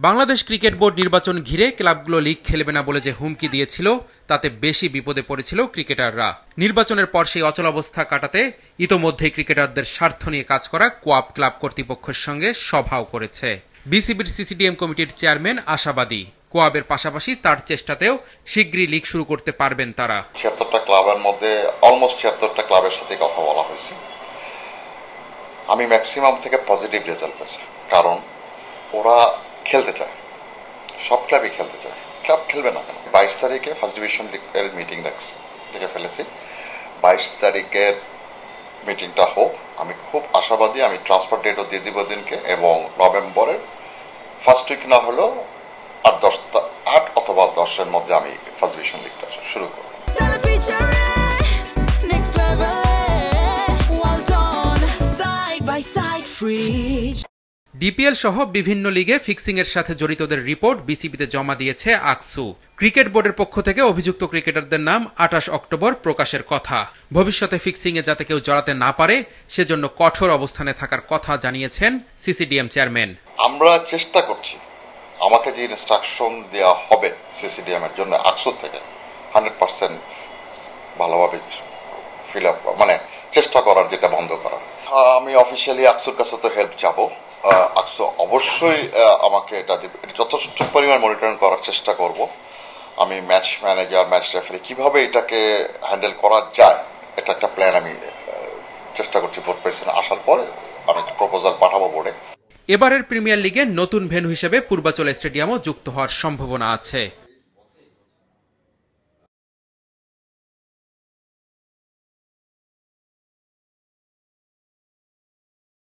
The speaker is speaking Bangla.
বাংলাদেশ ক্রিকেট বোর্ড নির্বাচন ঘিরে ক্লাবগুলো লিগ খেলবে না বলে যে হুমকি দিয়েছিল তাতে বেশি বিপদে পড়েছিল ক্রিকেটাররা। নির্বাচনের পর সেই অচলাবস্থা কাটাতে ইতোমধ্যেই ক্রিকেটারদের স্বার্থ নিয়ে কাজ করা কোয়াব ক্লাব কর্তৃপক্ষের সঙ্গে সভাও করেছে। বিসিবির সিসিডিএম কমিটির চেয়ারম্যান আশাবাদী, কোয়াবের পাশাপাশি তার চেষ্টাতেও শীঘ্রই লিগ শুরু করতে পারবেন তারা। ৭৬টা ক্লাবের মধ্যে অলমোস্ট ৭৬টা ক্লাবের সাথে কথা বলা হয়েছে। আমি ম্যাক্সিমাম থেকে পজিটিভ রেজাল্ট পেয়েছি, কারণ ওরা খেলতে চায়, সব ক্লাবই খেলতে চায়। ক্লাব খেলবে না কেন? 22 তারিখে ফার্স্ট ডিভিশন লিগের মিটিং ডেকে ফেলেছি। 22 তারিখের মিটিংটা হোক, আমি খুব আশাবাদী। আমি ট্রান্সফার ডেটও দিয়ে দিব দিনকে, এবং নভেম্বরের ফার্স্ট উইক না হলেও ৮ অথবা 10-এর মধ্যে আমি ফার্স্ট ডিভিশন লিগটা শুরু করব। ডিপিএল সহ বিভিন্ন লিগে ফিক্সিং এর সাথে জড়িতদের রিপোর্ট বিসিবিতে জমা দিয়েছে আকসু। ক্রিকেট বোর্ডের পক্ষ থেকে অভিযুক্ত ক্রিকেটারদের নাম ২৮ অক্টোবর প্রকাশের কথা। ভবিষ্যতে ফিক্সিং এ যাতে কেউ জড়াতে না পারে সেজন্য কঠোর অবস্থানে থাকার কথা জানিয়েছেন সিসিডিএম চেয়ারম্যান। আমরা চেষ্টা করছি, আমাকে যে ইনস্ট্রাকশন দেওয়া হবে সিসিডিএম এর জন্য আকসু থেকে 100% ভালোভাবে ফিল আপ, মানে চেষ্টা করার, যেটা বন্ধ করার। আমি অফিসিয়ালি আকসুর কাছে তো হেল্প চাবো। আকসু অবশ্যই আমাকে এটা যথেষ্ট পরিমাণ মনিটরিং করার চেষ্টা করব। আমি ম্যাচ ম্যানেজার, ম্যাচ রেফারি কিভাবে এটাকে হ্যান্ডেল করা যায়, এটা একটা প্ল্যান আমি চেষ্টা করছি। বোর্ড প্রেসিডেন্ট আসার পরে আমি প্রপোজাল পাঠাবো বোর্ডে। এবারের প্রিমিয়ার লিগে নতুন ভেন্যু হিসেবে পূর্বাচল স্টেডিয়ামও যুক্ত হওয়ার সম্ভাবনা আছে।